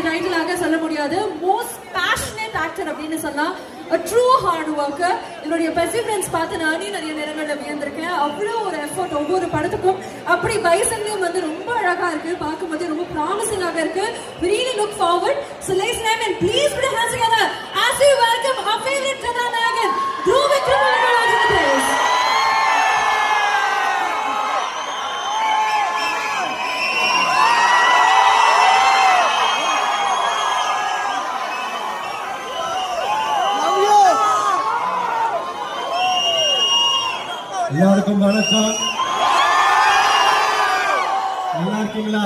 டைட்டிலாக சொல்ல முடியாது. Most passionate actor அப்படின்னு சொல்லலாம். a true hard worker. என்னுடைய பெர்சிவரன்ஸ் பார்த்து நானே நிறைய நேரங்களில் வியந்திருக்கேன். அவ்வளோ ஒரு எஃபர்ட் ஒவ்வொரு படத்துக்கும். அப்படி பைசன்லையும் வந்து ரொம்ப அழகா இருக்கு, பார்க்கும்போது ரொம்ப ப்ராமிசிங்காக இருக்கு. we really look forward. So ladies and gentlemen, please put your hands together as we welcome our favorite Kathanayakan, Dhruv Vikram onto the place. எல்லாருக்கும் வணக்கம். நல்லா இருக்கீங்களா?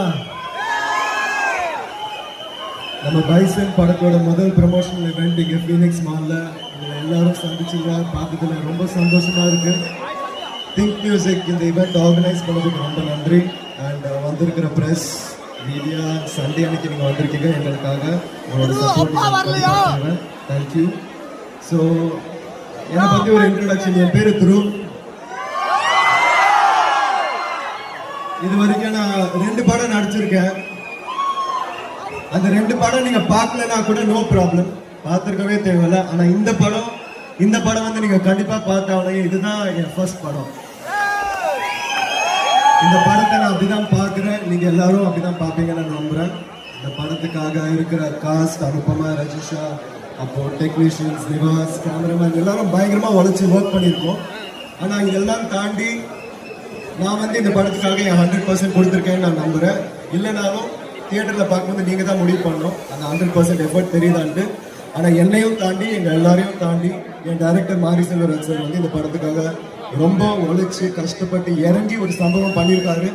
நம்ம பைசன் படத்தோட முதல் ப்ரமோஷனல் இவெண்ட் இங்கே ஃபீனிக்ஸ் மால்ல உங்களை எல்லாரும் சந்திச்சுங்க. பார்த்ததுல ரொம்ப சந்தோஷமா இருக்கு. திங்க் மியூசிக் இந்த இவெண்ட் ஆர்கனைஸ் பண்ணதுக்கு ரொம்ப நன்றி. அண்ட் வந்திருக்கிற ப்ரெஸ் மீடியா சண்டே அன்னைக்கு நீங்கள் வந்திருக்கீங்க எங்களுக்காக. உங்களோட சப்போர்ட் தேங்க்யூ. ஸோ என்னை பற்றி ஒரு இன்ட்ரோடக்ஷன். என் பேர் துருவ். இது வரைக்கும் நான் 2 படம் நடிச்சிருக்கேன். அந்த 2 படம் நீங்க பார்க்கலன்னா கூட நோ ப்ராப்ளம், பார்த்துருக்கவே தேவையில்ல. ஆனா இந்த படம் வந்து நீங்க கண்டிப்பா பார்த்தாலே. இதுதான் என் ஃபர்ஸ்ட் படம். இந்த படத்தை நான் அப்படிதான் பார்க்கிறேன். நீங்க எல்லாரும் அப்படிதான் பார்ப்பீங்கன்னு நான் நம்புறேன். இந்த படத்துக்காக இருக்கிற காஸ்ட் அனுபமா, ரஜிஷா, அப்போ டெக்னீஷியன்ஸ், நிவாஸ், கேமராமேன் எல்லாரும் பயங்கரமா உழைச்சி ஒர்க் பண்ணியிருக்கோம். ஆனா இதெல்லாம் தாண்டி நான் வந்து இந்த படத்துக்காக என் 100% கொடுத்துருக்கேன்னு நான் நம்புறேன். இல்லைனாலும் தியேட்டரில் பார்க்கும்போது நீங்கள் தான் முடிவு பண்ணணும் அந்த 100% எஃபர்ட் தெரியுதான்ட்டு. ஆனால் என்னையும் தாண்டி எங்கள் எல்லாரையும் தாண்டி என் டைரக்டர் மாரி செல்வராஜ் சார் வந்து இந்த படத்துக்காக ரொம்ப உழைச்சி கஷ்டப்பட்டு இறங்கி ஒரு சம்பவம் பண்ணியிருக்காரு.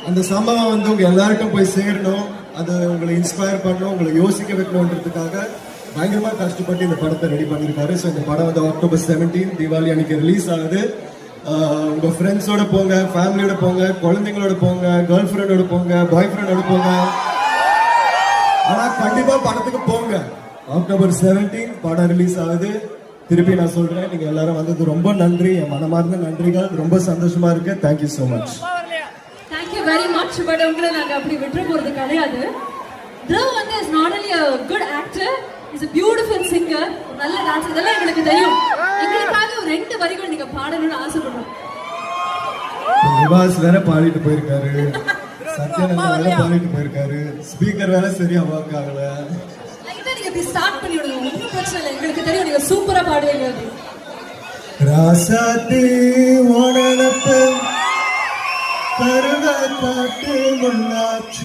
அந்த சம்பவம் வந்து உங்கள் எல்லாருக்கும் போய் சேரணும், அது உங்களை இன்ஸ்பயர் பண்ணணும், உங்களை யோசிக்க வைக்கணுன்றதுக்காக பயங்கரமாக கஷ்டப்பட்டு இந்த படத்தை ரெடி பண்ணியிருக்காரு. ஸோ இந்த படம் வந்து October 17 தீபாவளி அன்னைக்கு ரிலீஸ் ஆகுது. உங்க ஃப்ரெண்ட்ஸோட போங்க, ஃபேமிலியோட போங்க, குழந்தைங்களோட போங்க, கேர்ள் ஃப்ரெண்டோட போங்க, பாய் ஃப்ரெண்டோட போங்க. ஆனா கண்டிப்பா படத்துக்கு போங்க. October 17 படம் ரிலீஸ் ஆகுது. திருப்பி நான் சொல்றேன், நீங்க எல்லாரும் வந்தது ரொம்ப நன்றி. என் மனமார்ந்த நன்றிகள். ரொம்ப சந்தோஷமா இருக்கு. Thank you so much. Thank you very much. But உங்களை நாங்கள் அப்படி விட்டுற போறது கிடையாது. த்ருவ் வந்து is not only a good actor, is a beautiful singer, நல்ல டான்சர். இதெல்லாம் எங்களுக்கு தெரியும். எங்களுக்காக ஒரு 2 வரிகள் நீங்க பாடணும்னு ஆசைப்படுறோம். நிவாஸ் வேற பாடிட்டு போயிருக்காரு, சத்யானந்தா வேற பாடிட்டு போயிருக்காரு, ஸ்பீக்கர் வேற சரியா ஒர்க் ஆகல. லைட்டா நீங்க இப்படி ஸ்டார்ட் பண்ணி விடுங்க, ஒன்றும் பிரச்சனை இல்லை. எங்களுக்கு தெரியும் நீங்க சூப்பரா பாடுவீங்க. ராசாத்தி ஓடனப்பு கருவ காட்டு முன்னாச்சு